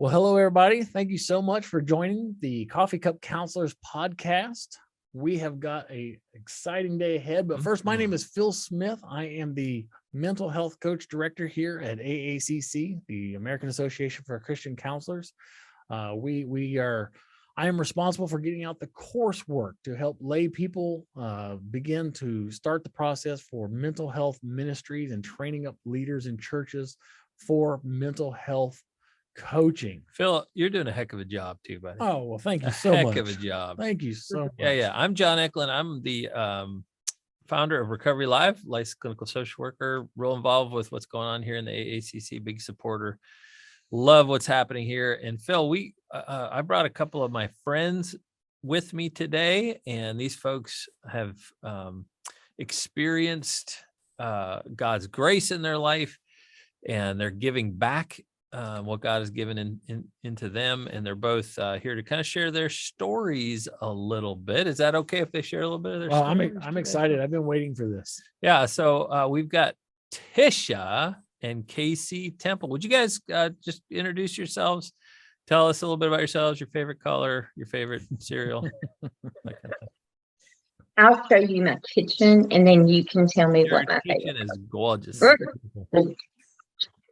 Well, hello, everybody. Thank you so much for joining the Coffee Cup Counselors podcast. We have got an exciting day ahead. But first, my name is Phil Smith. I am the mental health coach director here at AACC, the American Association for Christian Counselors. I am responsible for getting out the coursework to help lay people begin to start the process for mental health ministries and training up leaders in churches for mental health coaching. Phil, you're doing a heck of a job too, buddy. Oh, well, thank you so much. Heck of a job. Thank you so much. Yeah. I'm John Eklund. I'm the founder of Recovery Live, licensed clinical social worker, real involved with what's going on here in the AACC, big supporter. Love what's happening here. And Phil, I brought a couple of my friends with me today, and these folks have experienced God's grace in their life, and they're giving back what God has given into them, and they're both here to kind of share their stories a little bit. Is that okay if they share a little bit of their stories? I'm excited. I've been waiting for this. Yeah. So we've got Tisha and Casey Temple. Would you guys just introduce yourselves? Tell us a little bit about yourselves, your favorite color, your favorite cereal. That kind of thing. I'll show you my kitchen, and then you can tell me what my kitchen favorite is gorgeous.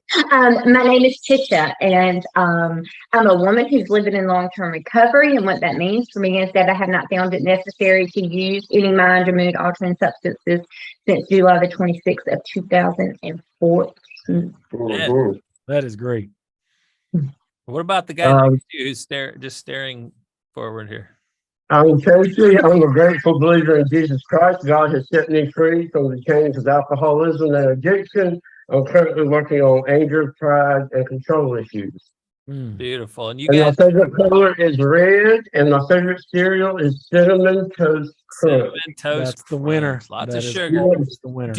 My name is Tisha, and I'm a woman who's living in long-term recovery. And what that means for me is that I have not found it necessary to use any mind or mood-altering substances since July the 26th of 2014. That is great. What about the guy who's just staring forward here? I'm Casey. I'm a grateful believer in Jesus Christ. God has set me free from the chains of alcoholism and addiction. I'm currently working on anger, pride, and control issues. Beautiful. And my favorite color is red, and my favorite cereal is Cinnamon Toast Crunch. Cinnamon Toast. That's the winner. Lots That of is sugar. always the winner.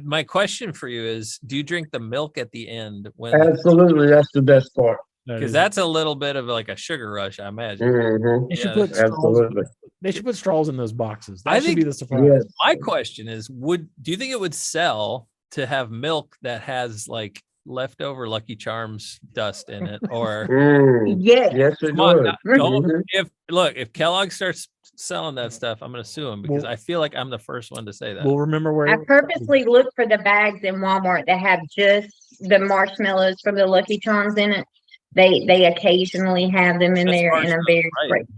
My question for you is, do you drink the milk at the end? Absolutely. That's the best part. Because that's a little bit of like a sugar rush, I imagine. Mm-hmm. They should put Absolutely. They should put straws in those boxes. That I should think- be the surprise. Yes. My question is, do you think it would sell to have milk that has like leftover Lucky Charms dust in it? Or Yes. Yes, it come on, would. don't, if Kellogg starts selling that stuff, I'm going to sue them because I feel like I'm the first one to say that. We'll remember where I purposely look for the bags in Walmart that have just the marshmallows from the Lucky Charms in it. They occasionally have them in That's there, and I'm very right. grateful.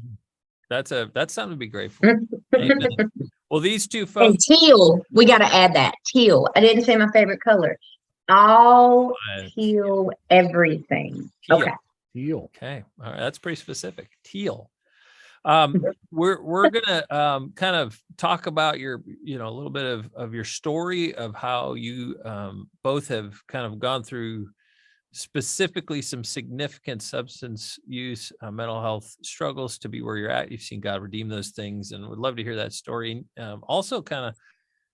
That's something to be grateful for. Amen. Well, these two And folks. teal, we got to add that teal. I didn't say my favorite color. All teal, everything. Teal. Okay. Teal. Okay. All right. That's pretty specific. Teal. We're gonna kind of talk about your, a little bit of your story of how you both have kind of gone through specifically some significant substance use, mental health struggles to be where you're at. You've seen God redeem those things, and would love to hear that story. Also kind of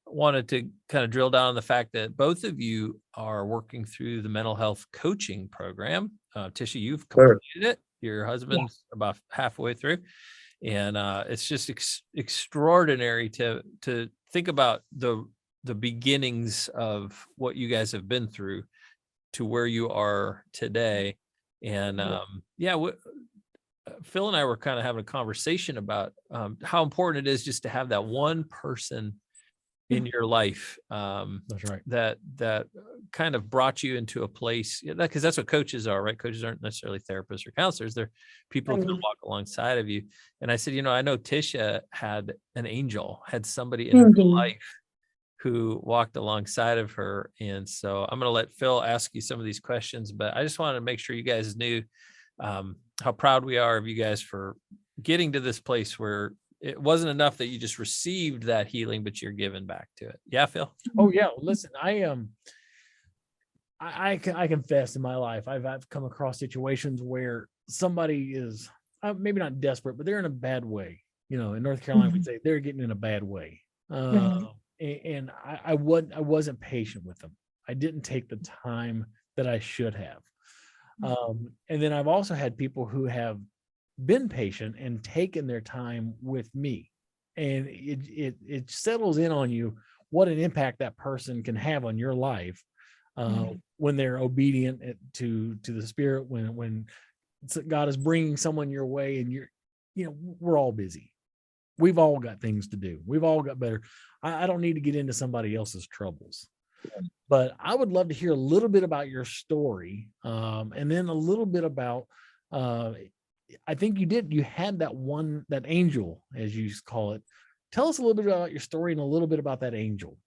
wanted to kind of drill down on the fact that both of you are working through the mental health coaching program. Tisha, you've completed it. Your husband's about halfway through. And it's just extraordinary to think about the beginnings of what you guys have been through to where you are today. And Phil and I were kind of having a conversation about how important it is just to have that one person in your life. That's right. That kind of brought you into a place, because that's what coaches are, right? Coaches aren't necessarily therapists or counselors. They're people who walk alongside of you. And I said, I know Tisha had an angel, had somebody in her life who walked alongside of her. And so I'm going to let Phil ask you some of these questions, but I just wanted to make sure you guys knew how proud we are of you guys for getting to this place where it wasn't enough that you just received that healing, but you're giving back to it. Yeah, Phil? Oh yeah. Listen, I confess in my life, I've come across situations where somebody is maybe not desperate, but they're in a bad way. In North Carolina, we'd say they're getting in a bad way. And I wasn't patient with them. I didn't take the time that I should have. And then I've also had people who have been patient and taken their time with me, and it settles in on you what an impact that person can have on your life when they're obedient to the Spirit, when God is bringing someone your way, and we're all busy. We've all got things to do. We've all got better. I don't need to get into somebody else's troubles, but I would love to hear a little bit about your story, and then a little bit about. I think you had that angel, as you call it. Tell us a little bit about your story and a little bit about that angel.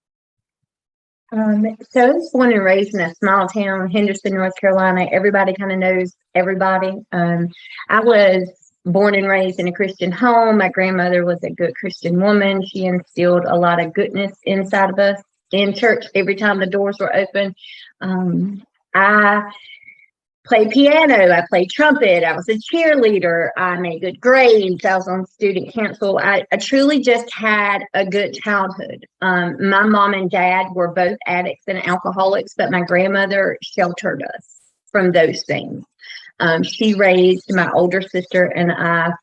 So I was born and raised in a small town, Henderson, North Carolina. Everybody kind of knows everybody. I was born and raised in a Christian home. My grandmother was a good Christian woman. She instilled a lot of goodness inside of us in church every time the doors were open. I played piano. I played trumpet. I was a cheerleader. I made good grades. I was on student council. I truly just had a good childhood. My mom and dad were both addicts and alcoholics, but my grandmother sheltered us from those things. She raised my older sister and I.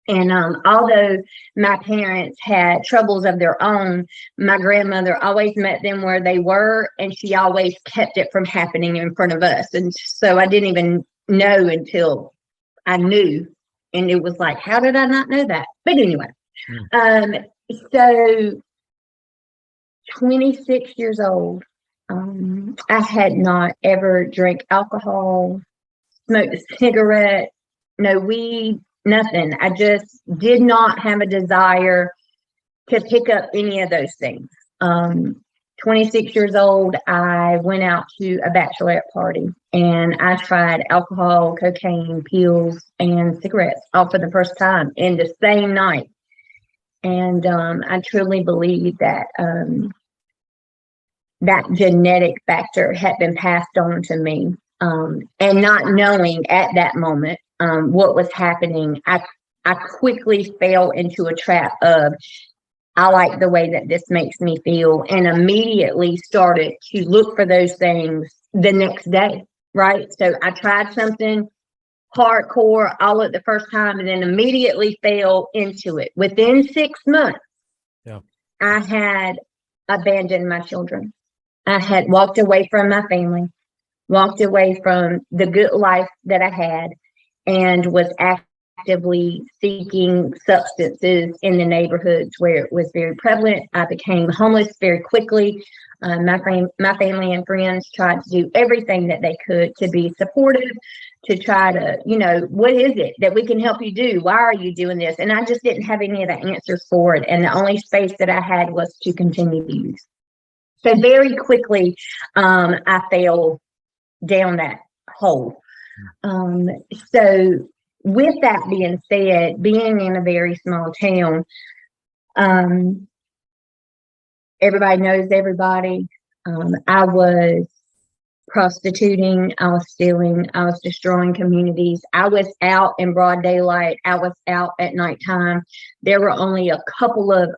And although my parents had troubles of their own, my grandmother always met them where they were, and she always kept it from happening in front of us. And so I didn't even know until I knew. And it was like, how did I not know that? But anyway, so 26 years old, I had not ever drank alcohol, smoked a cigarette, no weed, nothing. I just did not have a desire to pick up any of those things. 26 years old, I went out to a bachelorette party and I tried alcohol, cocaine, pills, and cigarettes all for the first time in the same night. And I truly believe that that genetic factor had been passed on to me. And not knowing at that moment what was happening, I quickly fell into a trap of, I like the way that this makes me feel, and immediately started to look for those things the next day, right? So I tried something hardcore all at the first time and then immediately fell into it. Within 6 months, I had abandoned my children. I had walked away from my family, walked away from the good life that I had, and was actively seeking substances in the neighborhoods where it was very prevalent. I became homeless very quickly. My family and friends tried to do everything that they could to be supportive, to try to, what is it that we can help you do? Why are you doing this? And I just didn't have any of the answers for it. And the only space that I had was to continue to use. So very quickly, I fell down that hole. So with that being said, being in a very small town, everybody knows everybody. I was prostituting, I was stealing, I was destroying communities. I was out in broad daylight. I was out at nighttime. There were only a couple of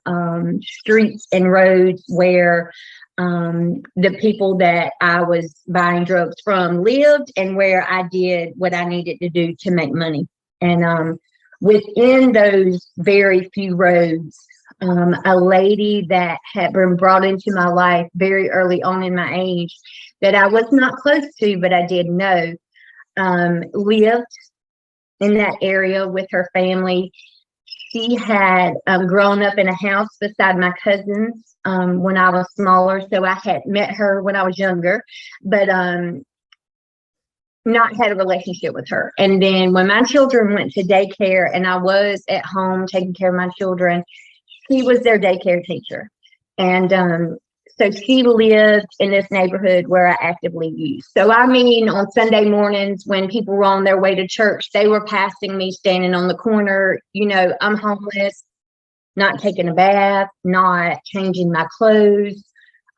streets and roads where the people that I was buying drugs from lived, and where I did what I needed to do to make money. And within those very few roads, a lady that had been brought into my life very early on in my age, that I was not close to, but I did know, lived in that area with her family. She had grown up in a house beside my cousins when I was smaller. So I had met her when I was younger, but not had a relationship with her. And then when my children went to daycare and I was at home taking care of my children, she was their daycare teacher. And so she lived in this neighborhood where I actively used. So I mean, on Sunday mornings when people were on their way to church, they were passing me standing on the corner. I'm homeless, not taking a bath, not changing my clothes,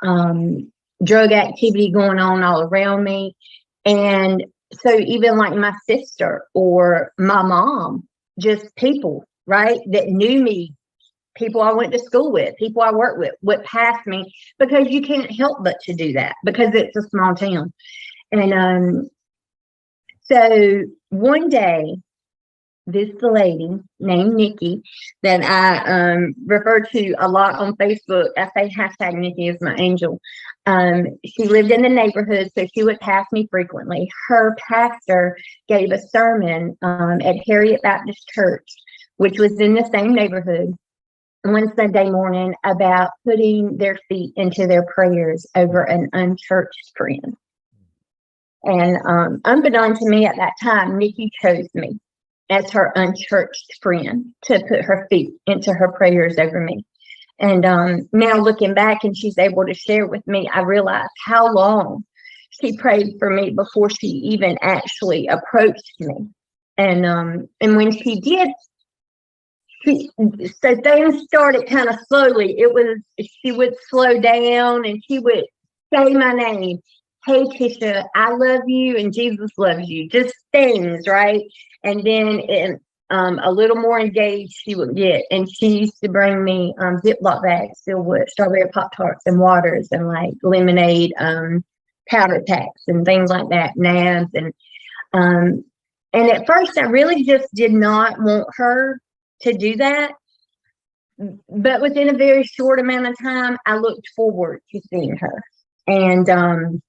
drug activity going on all around me. And so even like my sister or my mom, just people, right, that knew me, people I went to school with, people I worked with, would pass me, because you can't help but to do that because it's a small town. And so one day, this lady named Nikki that I refer to a lot on Facebook, I say hashtag Nikki is my angel. She lived in the neighborhood, so she would pass me frequently. Her pastor gave a sermon at Harriet Baptist Church, which was in the same neighborhood, one Sunday morning about putting their feet into their prayers over an unchurched friend. And unbeknown to me at that time, Nikki chose me as her unchurched friend to put her feet into her prayers over me. And now looking back and she's able to share with me, I realized how long she prayed for me before she even actually approached me. And when she did, so things started kind of slowly. She would slow down and she would say my name. Hey, Tisha, I love you and Jesus loves you. Just things, right? And then a little more engaged she would get. And she used to bring me Ziploc bags filled with strawberry Pop-Tarts and waters and like lemonade powder packs and things like that, nabs. And at first I really just did not want her to do that. But within a very short amount of time, I looked forward to seeing her. And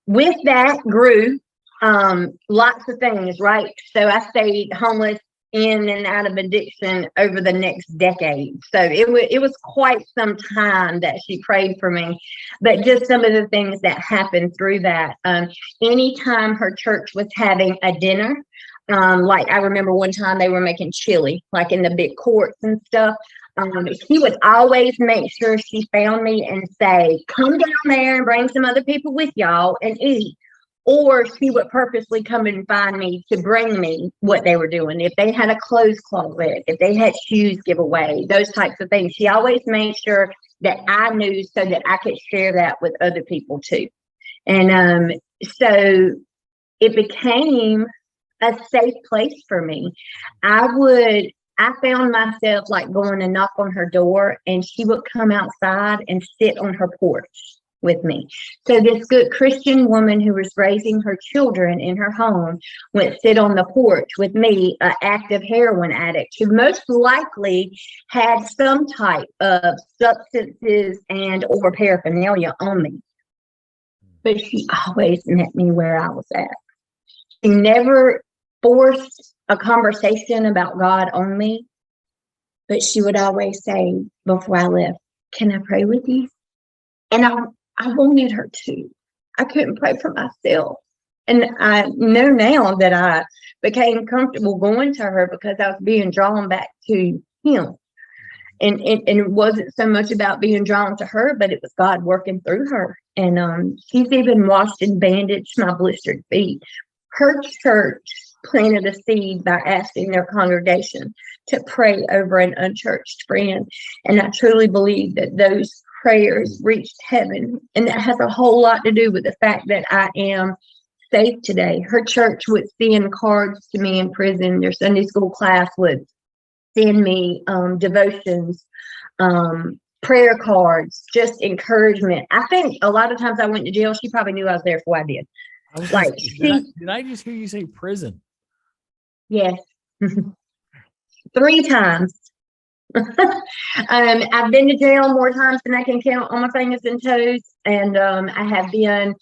with that grew lots of things, right? So I stayed homeless in and out of addiction over the next decade. So it was quite some time that she prayed for me, but just some of the things that happened through that. Anytime her church was having a dinner, like I remember one time they were making chili, like in the big courts and stuff. She would always make sure she found me and say, come down there and bring some other people with y'all and eat. Or she would purposely come and find me to bring me what they were doing. If they had a clothes closet, if they had shoes giveaway, those types of things. She always made sure that I knew so that I could share that with other people too. And so it became a safe place for me. I found myself like going to knock on her door and she would come outside and sit on her porch with me. So this good Christian woman who was raising her children in her home went sit on the porch with me, an active heroin addict who most likely had some type of substances and or paraphernalia on me. But she always met me where I was at. She never forced a conversation about God on me, but she would always say before I left, can I pray with you? And I wanted her to. I couldn't pray for myself. And I know now that I became comfortable going to her because I was being drawn back to him. And it wasn't so much about being drawn to her, but it was God working through her. And she's even washed and bandaged my blistered feet. Her church planted a seed by asking their congregation to pray over an unchurched friend. And I truly believe that those prayers reached heaven. And that has a whole lot to do with the fact that I am safe today. Her church would send cards to me in prison. Their Sunday school class would send me devotions, prayer cards, just encouragement. I think a lot of times I went to jail, she probably knew I was there before I did. Did I just hear you say prison? Yes. 3 times. I've been to jail more times than I can count on my fingers and toes. And I have been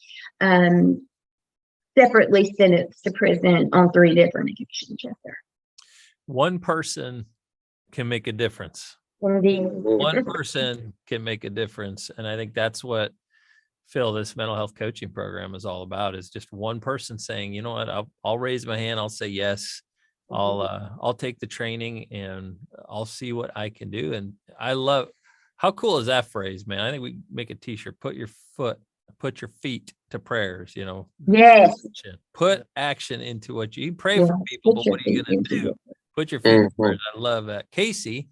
separately sentenced to prison on 3 different occasions. Yes, sir. One person can make a difference. Indeed. One person can make a difference. And I think that's what, Phil, this mental health coaching program is all about, is just one person saying, you know what, I'll raise my hand. I'll say yes. I'll take the training and I'll see what I can do. And I love, how cool is that phrase, man? I think we make a t-shirt, put your feet to prayers, you know. Yes. Put action into what you pray for people, but what are you going to do? Put your feet to prayers. I love that. Casey,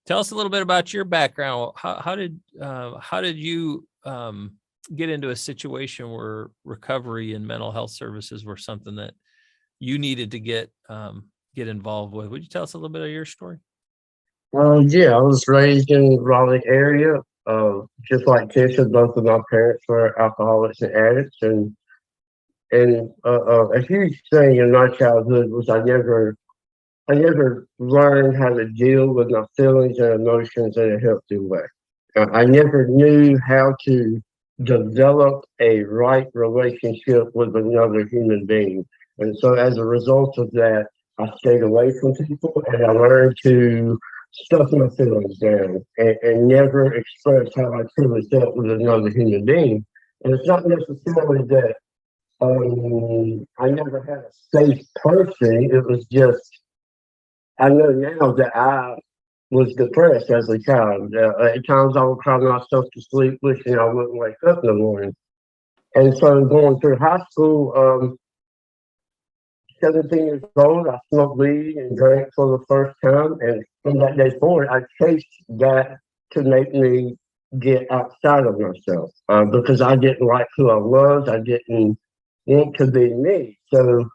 tell us a little bit about your background. How did you get into a situation where recovery and mental health services were something that you needed to get involved with? Would you tell us a little bit of your story? Yeah, I was raised in the Raleigh area. Just like Tisha, both of my parents were alcoholics and addicts, and a huge thing in my childhood was I never learned how to deal with my feelings and emotions in a healthy way. I never knew how to develop a right relationship with another human being. And so as a result of that, I stayed away from people and I learned to stuff my feelings down and never express how I truly felt with another human being. And it's not necessarily that I never had a safe person. It was just, I know now that I was depressed as a child. At times I would cry myself to sleep wishing I wouldn't wake up in the morning. And so going through high school, 17 years old, I smoked weed and drank for the first time. And from that day forward, I chased that to make me get outside of myself because I didn't like who I was. I didn't want to be me. So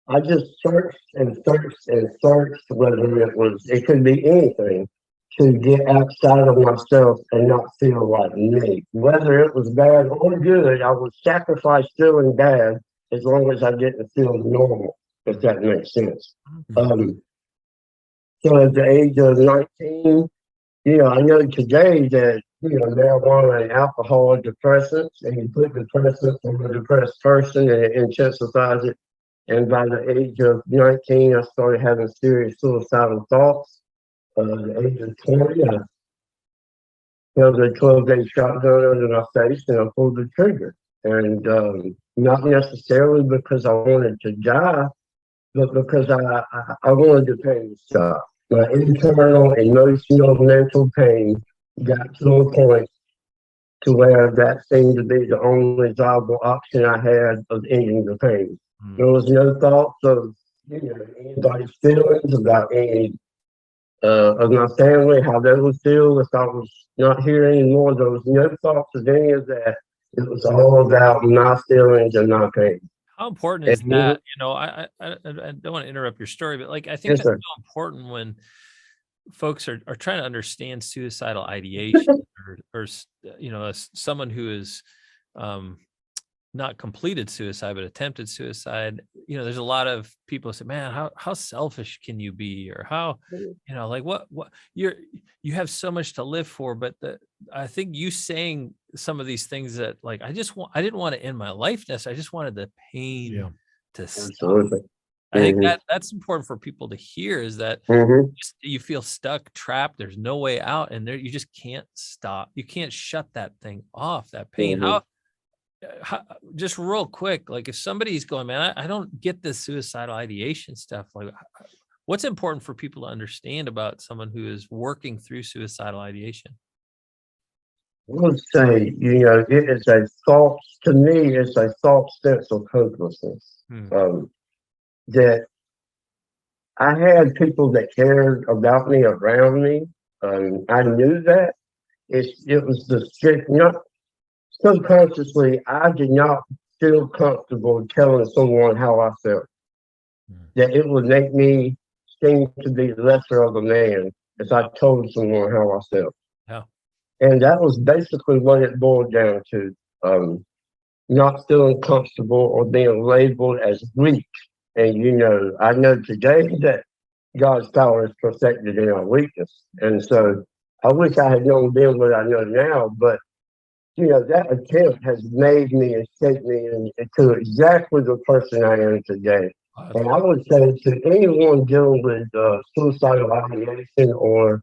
I just searched and searched and searched, whether it could be anything, to get outside of myself and not feel like me. Whether it was bad or good, I would sacrifice feeling bad as long as I didn't feel normal, if that makes sense. So at the age of 19, I know today that, marijuana and alcohol are depressants, and you put depressants on a depressed person and it intensifies it. And by the age of 19, I started having serious suicidal thoughts. At the age of 20, I held a 12-gauge shotgun under my face and I pulled the trigger. And not necessarily because I wanted to die, but because I wanted the pain to stop. My internal, emotional, mental pain got to a point to where that seemed to be the only viable option I had of ending the pain. There was no thoughts of anybody's feelings about any of my family, how they would feel if I was not here anymore. There was no thoughts of any of that. It was all about my feelings and my pain. How important is that? I don't want to interrupt your story, but I think that's so important when folks are trying to understand suicidal ideation or someone who is not completed suicide but attempted suicide. There's a lot of people who say, man, how selfish can you be, or how what you have so much to live for. But I think you saying some of these things that I didn't want to end my life necessarily. I just wanted the pain to stop. Absolutely. I think that's important for people to hear, is that you feel stuck, trapped, there's no way out, and you just can't stop. You can't shut that thing off, that pain. How just real quick, if somebody's going, man, I don't get this suicidal ideation stuff, what's important for people to understand about someone who is working through suicidal ideation? I would say, it is a false, to me, it's a false sense of hopelessness. That I had people that cared about me around me. I knew that. It was the strict, subconsciously, I did not feel comfortable telling someone how I felt. That it would make me seem to be lesser of a man if I told someone how I felt. Yeah. And that was basically what it boiled down to. Not feeling comfortable or being labeled as weak. And I know today that God's power is perfected in our weakness. And so I wish I had known then what I know now, but that attempt has made me and shaped me into exactly the person I am today. And I would say to anyone dealing with suicidal ideation or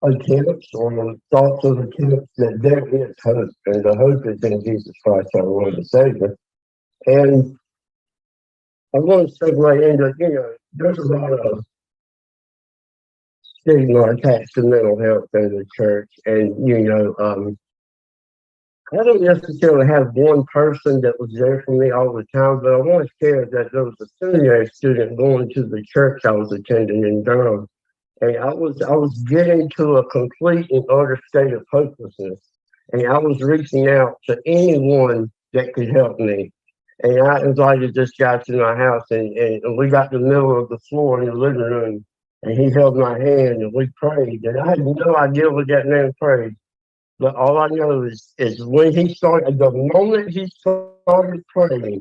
attempts or thoughts of attempts, that there is hope, and the hope is in Jesus Christ, our Lord and Savior. And I'm going to segue into, there's a lot of stigma attached to mental health in the church. And, I don't necessarily have one person that was there for me all the time, but I want to share that there was a seminary student going to the church I was attending in Durham. And I was getting to a complete and utter state of hopelessness. And I was reaching out to anyone that could help me. And I invited this guy to my house, and we got in the middle of the floor in the living room, and he held my hand, and we prayed. And I had no idea what that man prayed. But all I know is when he started, the moment he started praying,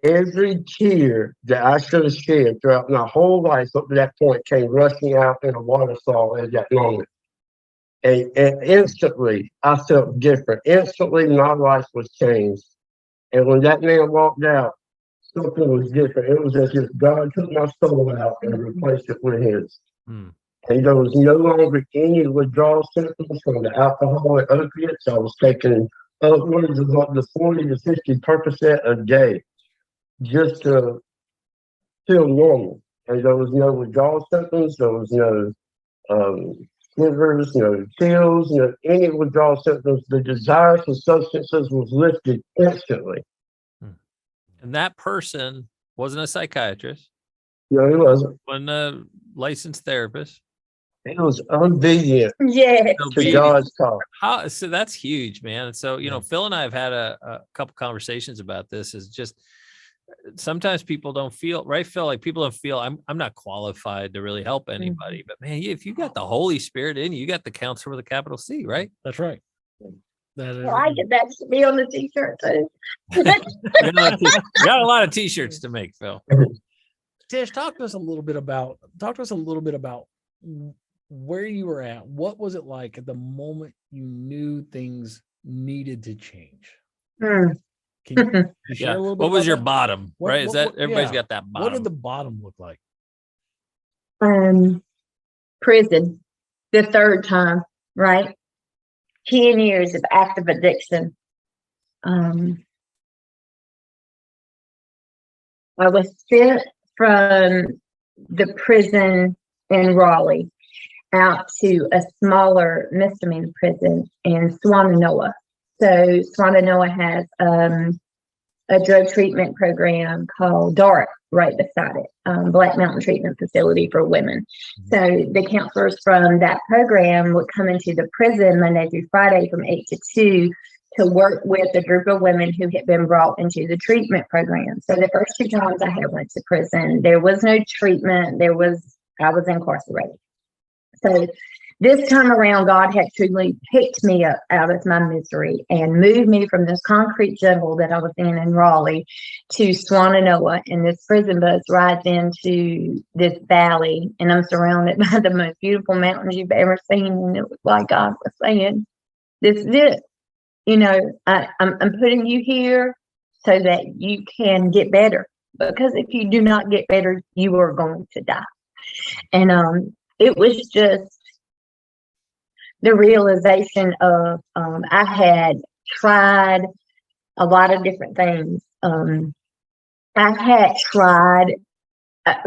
every tear that I should have shed throughout my whole life up to that point came rushing out in a waterfall at that moment. And instantly, I felt different. Instantly, my life was changed. And when that man walked out, something was different. It was as if God took my soul out and replaced it with his. Mm. And there was no longer any withdrawal symptoms from the alcohol and opiates. I was taking upwards of up to 40 to 50 Percocet a day just to feel normal. And there was no withdrawal symptoms. There was no shivers, no chills, no any withdrawal symptoms. The desire for substances was lifted instantly. And that person wasn't a psychiatrist, No, he wasn't. wasn't a licensed therapist. He was obedient Yes. to God's call. So that's huge, man. So, Phil and I have had a couple conversations about this. Is just sometimes people don't feel right, Phil. Like people don't feel I'm not qualified to really help anybody. But man, if you got the Holy Spirit in you, you got the counselor with a capital C, right? That's right. That is, Well, I get that to be on the t-shirt too. You got a lot of t-shirts to make, Phil. Tish, talk to us a little bit about where you were at. What was it like at the moment you knew things needed to change? Hmm. Can you share a little bit? What was about your that? bottom? Right? Is that everybody's got that bottom? What did the bottom look like? Prison, the third time, right? 10 years of active addiction. I was sent from the prison in Raleigh out to a smaller misdemeanor prison in Swannanoa. So Swannanoa has a drug treatment program called DART right beside it, Black Mountain Treatment Facility for Women. So the counselors from that program would come into the prison Monday through Friday from 8 to 2 to work with a group of women who had been brought into the treatment program. So the first 2 times I had went to prison, there was no treatment. I was incarcerated. So this time around, God had truly picked me up out of my misery and moved me from this concrete jungle that I was in Raleigh to Swannanoa. And this prison bus rides into this valley, and I'm surrounded by the most beautiful mountains you've ever seen. And it was like God was saying, this is it. I'm putting you here so that you can get better. Because if you do not get better, you are going to die. And it was just the realization of I had tried a lot of different things. I had tried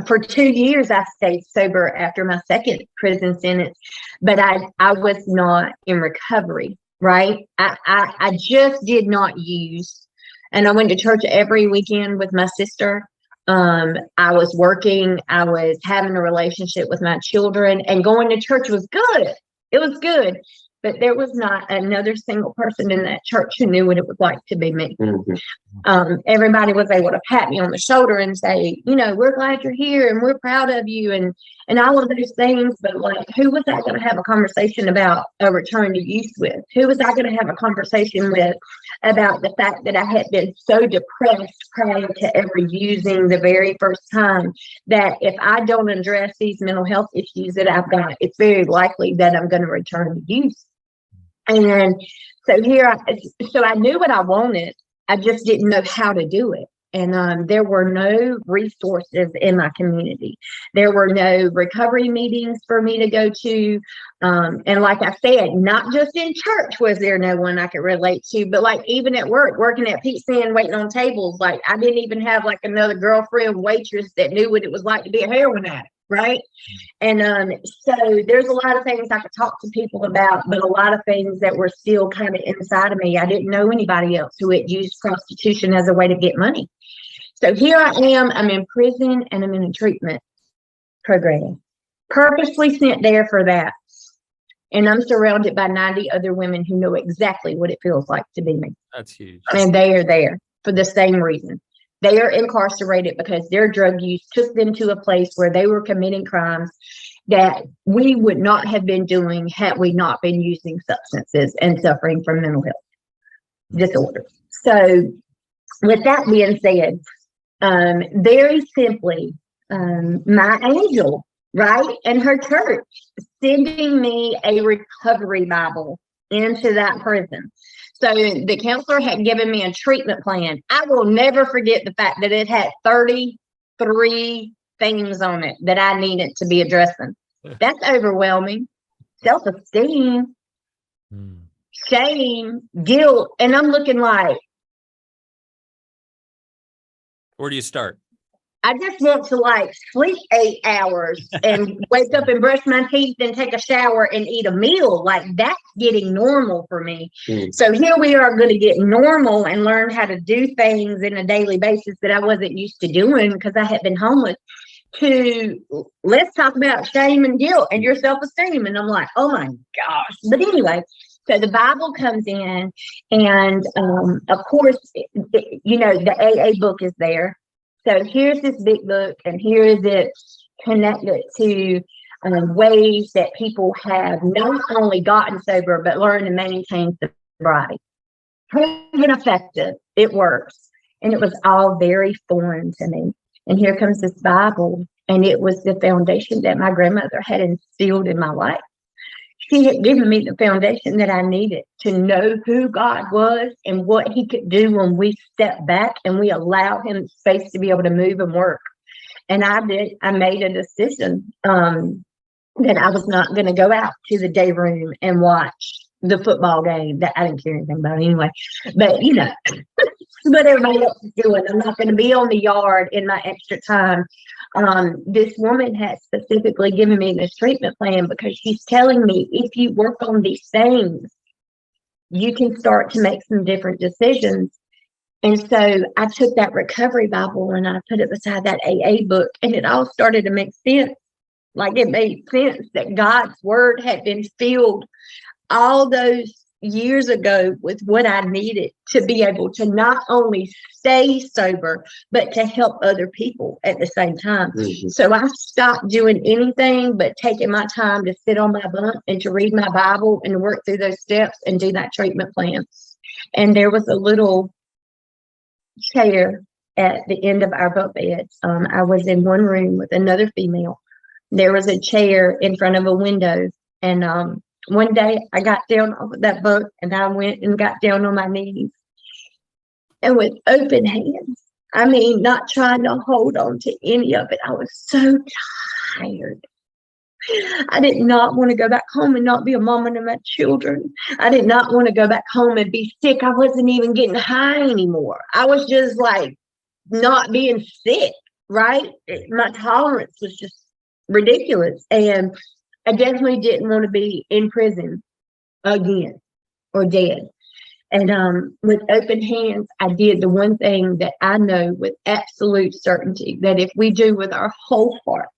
for 2 years. I stayed sober after my second prison sentence, but I was not in recovery. Right? I just did not use, and I went to church every weekend with my sister. I was working. I was having a relationship with my children, and going to church was good. It was good, but there was not another single person in that church who knew what it was like to be me. Everybody was able to pat me on the shoulder and say, we're glad you're here and we're proud of you and all of those things. But like, who was I going to have a conversation about a return to use with? Who was I going to have a conversation with about the fact that I had been so depressed prior to ever using the very first time that if I don't address these mental health issues that I've got, it's very likely that I'm going to return to use. And so I knew what I wanted. I just didn't know how to do it. And there were no resources in my community. There were no recovery meetings for me to go to. And like I said, not just in church was there no one I could relate to, but like even at work, working at pizza and waiting on tables, like I didn't even have like another girlfriend waitress that knew what it was like to be a heroin addict. Right. And so there's a lot of things I could talk to people about, but a lot of things that were still kind of inside of me. I didn't know anybody else who had used prostitution as a way to get money. So here I am, I'm in prison and I'm in a treatment program, purposely sent there for that. And I'm surrounded by 90 other women who know exactly what it feels like to be me. That's huge. And they are there for the same reason. They are incarcerated because their drug use took them to a place where they were committing crimes that we would not have been doing had we not been using substances and suffering from mental health disorders. So with that being said, very simply, my angel right? And her church sending me a recovery Bible into that prison. So the counselor had given me a treatment plan. I will never forget the fact that it had 33 things on it that I needed to be addressing. That's overwhelming. Self-esteem, shame, guilt. And I'm looking like, where do you start? I just want to like sleep 8 hours and wake up and brush my teeth and take a shower and eat a meal. Like that's getting normal for me. So here we are going to get normal and learn how to do things in a daily basis that I wasn't used to doing because I had been homeless. To let's talk about shame and guilt and your self-esteem. And I'm like, oh my gosh. But anyway, so the Bible comes in and of course, you know, the AA book is there. So here's this big book, and here is it connected to ways that people have not only gotten sober, but learned to maintain sobriety. Proven effective, it works. And it was all very foreign to me. And here comes this Bible, and it was the foundation that my grandmother had instilled in my life. She had given me the foundation that I needed to know who God was and what he could do when we step back and we allow him space to be able to move and work. And I did. I made a decision that I was not going to go out to the day room and watch the football game that I didn't care anything about anyway. But, you know, what everybody else is doing. I'm not going to be on the yard in my extra time. This woman has specifically given me this treatment plan because she's telling me if you work on these things, you can start to make some different decisions. And so I took that recovery Bible and I put it beside that AA book, and it all started to make sense. Like it made sense that God's word had been filled all those years ago with what I needed to be able to not only stay sober, but to help other people at the same time. So I stopped doing anything but taking my time to sit on my bunk and to read my Bible and work through those steps and do that treatment plan. And there was a little chair at the end of our bunk bed. I was in one room with another female. There was a chair in front of a window, and one day I got down off of that bunk and I went and got down on my knees, and with open hands, I mean, not trying to hold on to any of it. I was so tired. I did not want to go back home and not be a mama to my children. I did not want to go back home and be sick. I wasn't even getting high anymore. I was just like not being sick, right? My tolerance was just ridiculous. And I definitely didn't want to be in prison again or dead. And with open hands, I did the one thing that I know with absolute certainty that if we do with our whole heart,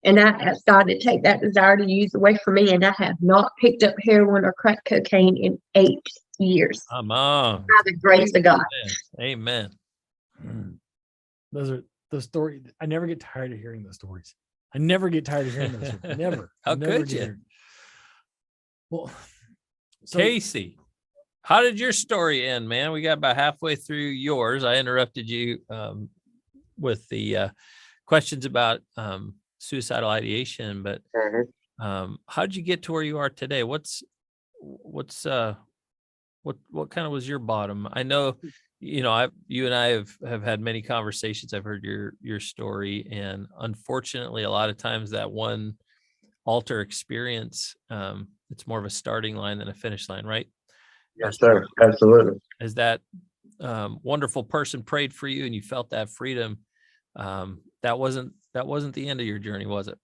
and I asked God to take that desire to use away from me, and I have not picked up heroin or crack cocaine in 8 years. Come on. By the grace of God. Amen. Those are the stories. I never get tired of hearing those stories. I never get tired of hearing those. Never. How never could you? Well, so, Casey, how did your story end, man? We got about halfway through yours. I interrupted you with the questions about suicidal ideation, but how did you get to where you are today? What kind of was your bottom? I know, you know, you and I have had many conversations. I've heard your story, and unfortunately, a lot of times that one altar experience, it's more of a starting line than a finish line, right? Yes, sir. Absolutely. As that wonderful person prayed for you and you felt that freedom, that wasn't the end of your journey, was it?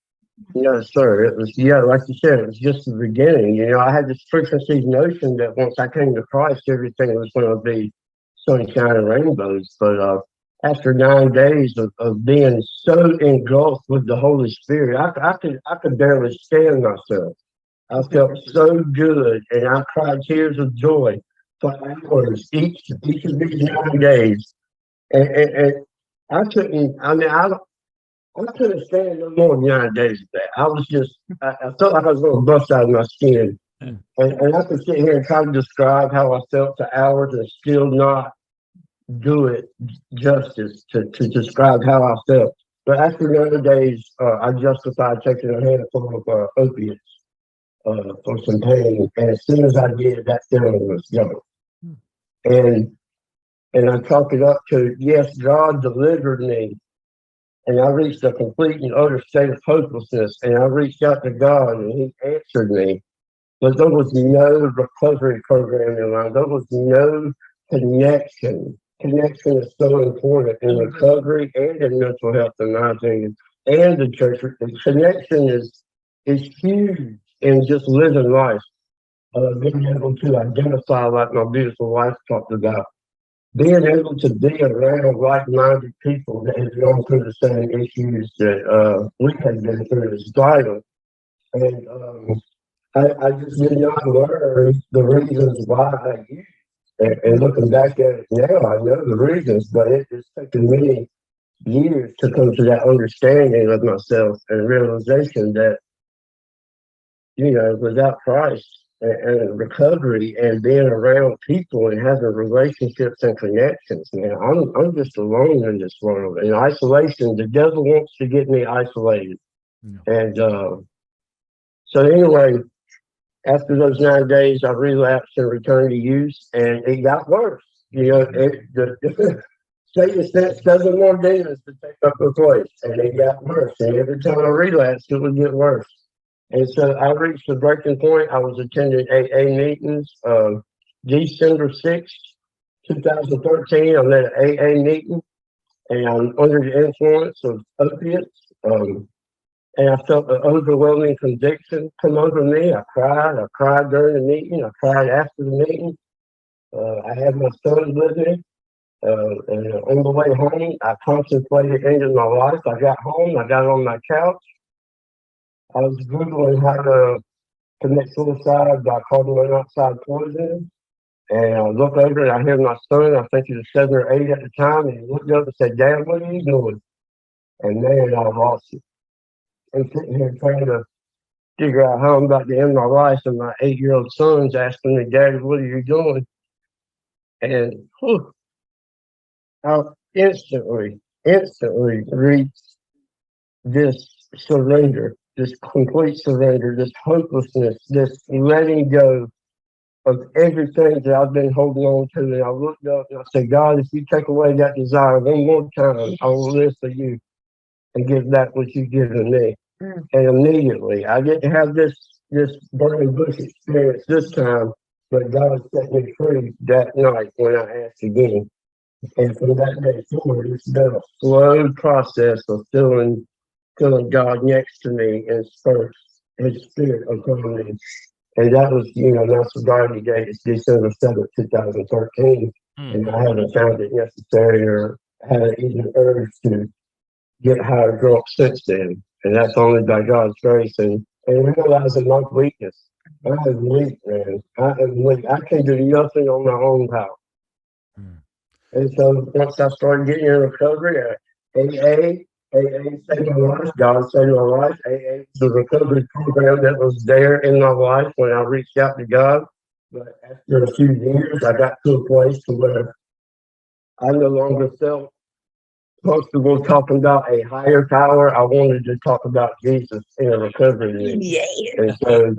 Yes, sir. It was, yeah, like you said, it was just the beginning. You know, I had this preconceived notion that once I came to Christ, everything was going to be sunshine and rainbows. But after 9 days of being so engulfed with the Holy Spirit, I could barely stand myself. I felt so good, and I cried tears of joy for hours each of these 9 days. And I couldn't. I mean, I couldn't stand no more than 9 days of that. I was just, I felt like I was going to bust out of my skin. And I could sit here and try to describe how I felt for hours and still not do it justice to describe how I felt. But after 9 days, I justified taking a handful of opiates for some pain. And as soon as I did, that feeling was gone. And I chalk it up to, yes, God delivered me. And I reached a complete and utter state of hopelessness. And I reached out to God and He answered me. But there was no recovery program in line. There was no connection. Connection is so important in recovery and in mental health, in my opinion, and the church. The connection is huge in just living life. Being able to identify, like my beautiful wife talked about, being able to be around like-minded people that have gone through the same issues that we have been through is vital. And I just did not learn the reasons why I used it. And looking back at it now, I know the reasons, but it's taken many years to come to that understanding of myself and realization that, without Christ and recovery and being around people and having relationships and connections, man, I'm just alone in this world. In isolation, the devil wants to get me isolated. Yeah. And so anyway, after those 9 days, I relapsed and returned to use, and it got worse. Satan sent 7 more demons to take up the place, and it got worse. And every time I relapsed, it would get worse. And so I reached the breaking point. I was attending AA meetings. December 6th, 2013, I'm at an AA meeting, and I'm under the influence of opiates. And I felt an overwhelming conviction come over me. I cried during the meeting. I cried after the meeting. I had my son with me. And on the way home, I contemplated ending my life. I got home. I got on my couch. I was Googling how to commit suicide by carbon monoxide poisoning. And I look over and I hear my son. I think he was 7 or 8 at the time. And he looked up and said, "Dad, what are you doing?" And man, I lost it. I'm sitting here trying to figure out how I'm about to end my life, and my 8-year-old son's asking me, "Daddy, what are you doing?" And I instantly reached this surrender, this complete surrender, this hopelessness, this letting go of everything that I've been holding on to. And I looked up and I said, "God, if you take away that desire one more time, I will live for you and give back what you've given me." And immediately, I didn't have this burning bush experience this time, but God set me free that night when I asked again. And from that day forward, it's been a slow process of feeling God next to me and His Spirit upon me. And that was, my sobriety date is December 7th, 2013. And I haven't found it necessary or had even urge to get higher drunk since then. And that's only by God's grace and realizing my weakness. I am weak, man. I am weak. I can do nothing on my own power. And so once I started getting in recovery, AA saved my life. God saved my life. AA was the recovery program that was there in my life when I reached out to God. But after a few years, I got to a place to where I no longer felt comfortable talking about a higher power. I wanted to talk about Jesus in a recovery meeting. Yeah. And so,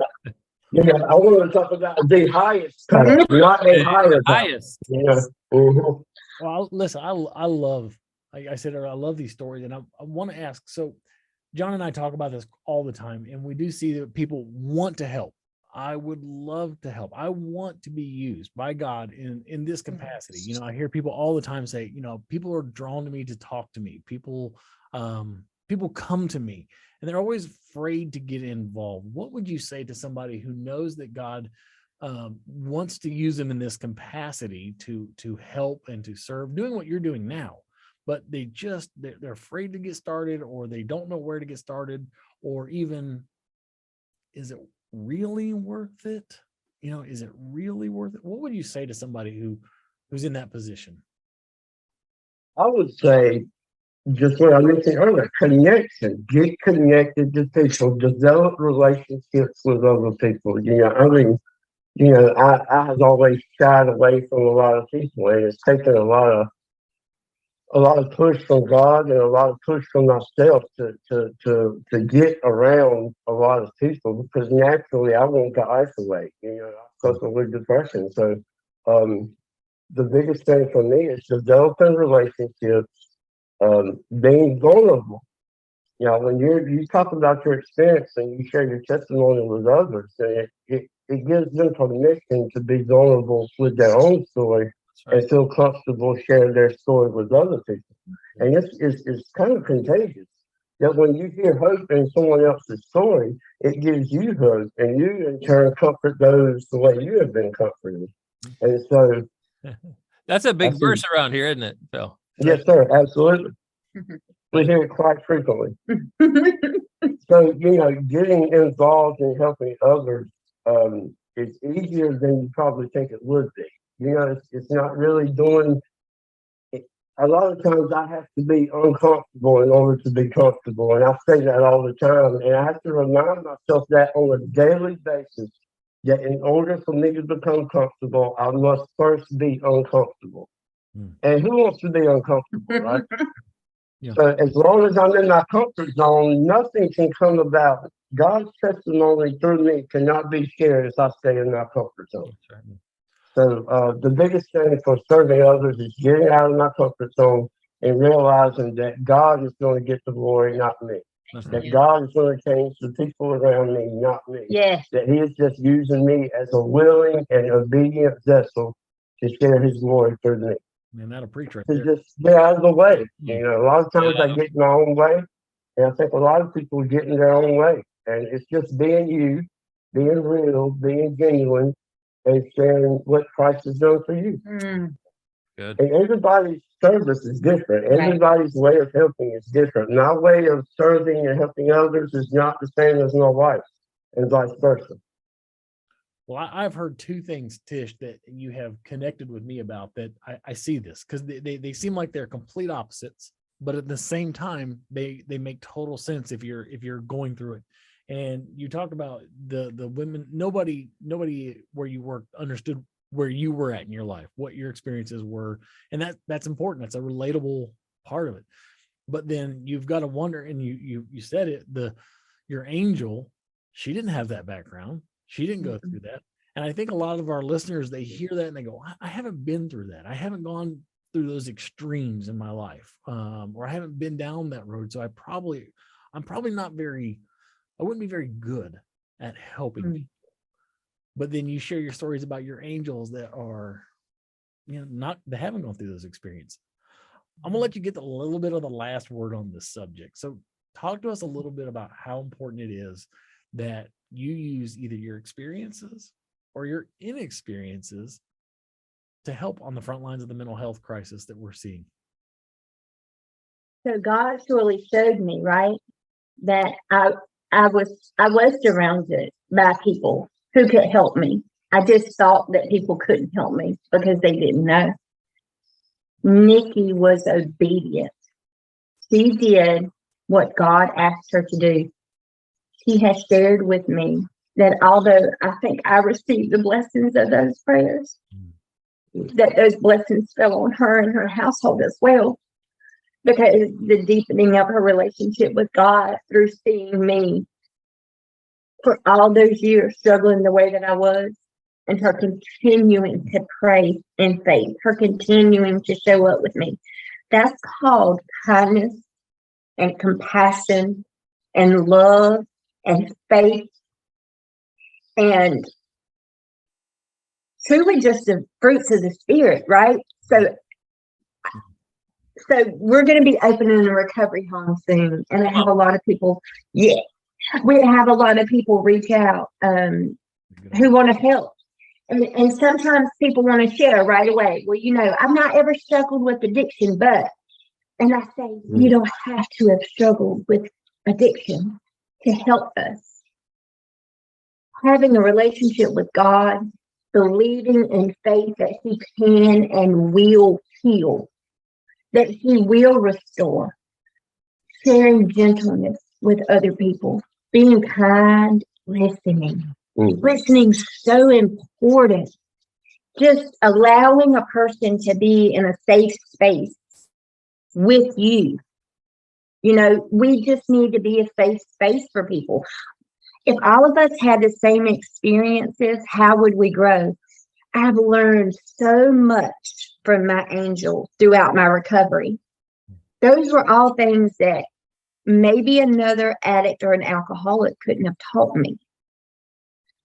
I wanted to talk about the highest power, not a higher power. Highest. Well, listen, I love, like I said earlier, I love these stories, and I want to ask. So, John and I talk about this all the time, and we do see that people want to help. I would love to help. I want to be used by God in this capacity. I hear people all the time say, people are drawn to me to talk to me. People come to me, and they're always afraid to get involved. What would you say to somebody who knows that God wants to use them in this capacity to help and to serve, doing what you're doing now, but they're afraid to get started, or they don't know where to get started, or even, is it really worth it? Is it really worth it? What would you say to somebody who's in that position? I would say just what I mentioned earlier, connection. Get connected to people, develop relationships with other people. I have always shied away from a lot of people, and it's taken a lot a lot of push from God and a lot of push from myself to get around a lot of people, because naturally I want to isolate. I suffer with depression. So the biggest thing for me is developing relationships, being vulnerable. When you talk about your experience and you share your testimony with others, it gives them permission to be vulnerable with their own story and feel comfortable sharing their story with other people. And it's kind of contagious. That when you hear hope in someone else's story, it gives you hope, and you in turn comfort those the way you have been comforted. And so that's a big verse around here, isn't it, Phil? Yes, sir, absolutely. We hear it quite frequently. So, getting involved in helping others is easier than you probably think it would be. It's not really doing it. A lot of times I have to be uncomfortable in order to be comfortable. And I say that all the time. And I have to remind myself that on a daily basis, that in order for me to become comfortable, I must first be uncomfortable. And who wants to be uncomfortable, right? Yeah. So as long as I'm in my comfort zone, nothing can come about. God's testimony through me cannot be shared if I stay in my comfort zone. Right. So the biggest thing for serving others is getting out of my comfort zone and realizing that God is going to get the glory, not me. That God is going to change the people around me, not me. Yes. That He is just using me as a willing and obedient vessel to share His glory through me. Man, that'll preach right To there. just get out of the way. A lot of times I get in my own way, and I think a lot of people get in their own way. And it's just being you, being real, being genuine, and sharing what Christ has done for you. Good. And everybody's service is different. Right. Everybody's way of helping is different. My way of serving and helping others is not the same as my wife's, and vice versa. Well, I've heard two things, Tish, that you have connected with me about that I see this, because they seem like they're complete opposites, but at the same time, they make total sense if you're going through it. And you talked about the women, nobody where you worked understood where you were at in your life, what your experiences were. And that's important. That's a relatable part of it. But then you've got to wonder, and you said it, your angel, she didn't have that background. She didn't go through that. And I think a lot of our listeners, they hear that and they go, I haven't been through that. I haven't gone through those extremes in my life, or I haven't been down that road. So I'm probably not I wouldn't be very good at helping people. But then you share your stories about your angels that are, they haven't gone through those experiences. I'm gonna let you get a little bit of the last word on this subject. So talk to us a little bit about how important it is that you use either your experiences or your inexperiences to help on the front lines of the mental health crisis that we're seeing. So God surely showed me, right, that I was surrounded by people who could help me. I just thought that people couldn't help me because they didn't know. Nikki was obedient. She did what God asked her to do. She has shared with me that although I think I received the blessings of those prayers, that those blessings fell on her and her household as well, because the deepening of her relationship with God through seeing me for all those years struggling the way that I was, and her continuing to pray in faith, her continuing to show up with me. That's called kindness and compassion and love and faith, and truly just the fruits of the Spirit, right? So we're going to be opening a recovery home soon, and I have a lot of people. Yeah, we have a lot of people reach out who want to help, and sometimes people want to share right away. Well, I've not ever struggled with addiction, and I say you don't have to have struggled with addiction to help us. Having a relationship with God, believing in faith that He can and will heal, that He will restore, sharing gentleness with other people, being kind, listening. Listening is so important. Just allowing a person to be in a safe space with you. You know, we just need to be a safe space for people. If all of us had the same experiences, how would we grow? I've learned so much from my angel throughout my recovery. Those were all things that maybe another addict or an alcoholic couldn't have taught me.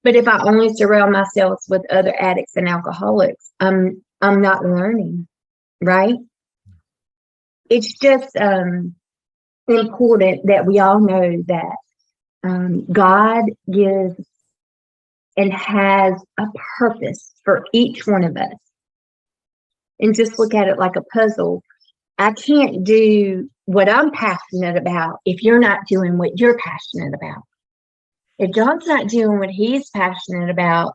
But if I only surround myself with other addicts and alcoholics, I'm not learning, right? It's just important that we all know that God gives and has a purpose for each one of us. And just look at it like a puzzle. I can't do what I'm passionate about if you're not doing what you're passionate about. If John's not doing what he's passionate about,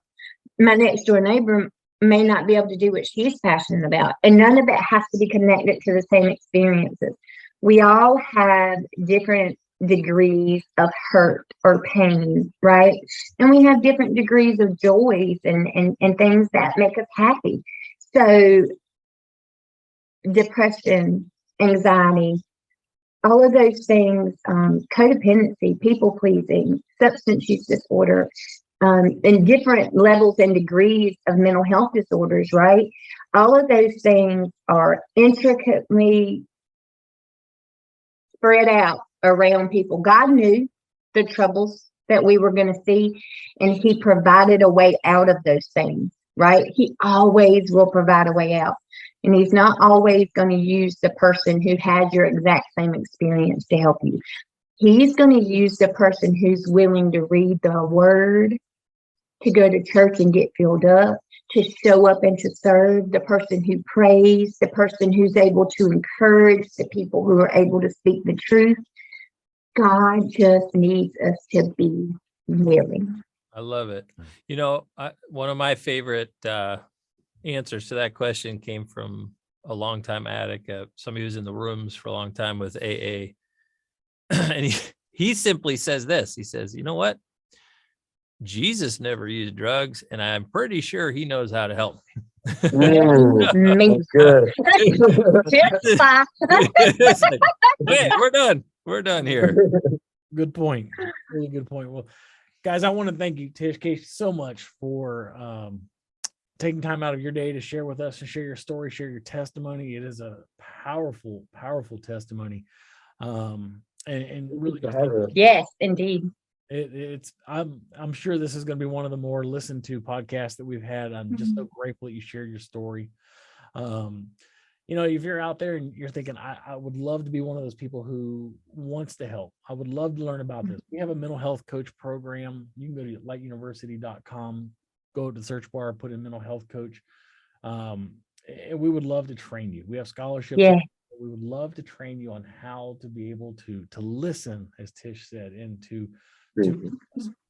my next door neighbor may not be able to do what she's passionate about. And none of it has to be connected to the same experiences. We all have different degrees of hurt or pain, right? And we have different degrees of joys and things that make us happy. So depression, anxiety, all of those things, codependency, people pleasing, substance use disorder, and different levels and degrees of mental health disorders, right? All of those things are intricately spread out around people. God knew the troubles that we were going to see, and he provided a way out of those things, right? He always will provide a way out. And he's not always going to use the person who had your exact same experience to help you. He's going to use the person who's willing to read the word, to go to church and get filled up, to show up and to serve, the person who prays, the person who's able to encourage, the people who are able to speak the truth. God just needs us to be willing. I love it. You know, one of my favorite answers to that question came from a longtime addict, somebody who's in the rooms for a long time with AA. And he simply says this. He says, you know what? Jesus never used drugs, and I'm pretty sure he knows how to help me. Me. Good. Just fine. It's like, okay, we're done. We're done here. Good point. Really good point. Well, guys, I want to thank you, Tish, Casey, so much for taking time out of your day to share with us and share your story, share your testimony. It is a powerful, powerful testimony. And really, Yes, indeed. I'm sure this is going to be one of the more listened to podcasts that we've had. I'm just so grateful that you shared your story. You know, if you're out there and you're thinking, I would love to be one of those people who wants to help. I would love to learn about this. We have a mental health coach program. You can go to lightuniversity.com, go to the search bar, put in mental health coach. And we would love to train you. We have scholarships. Yeah. We would love to train you on how to be able to listen, as Tish said, and to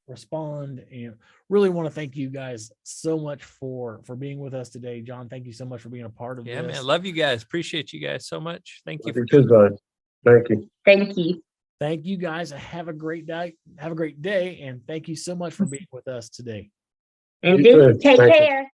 respond. And really want to thank you guys so much for being with us today. John, thank you so much for being a part of this. Man, love you guys. Appreciate you guys so much. Thank you. Thank you. Thank you. Thank you guys. Have a great day. Have a great day. And thank you so much for being with us today. Indeed. Take care.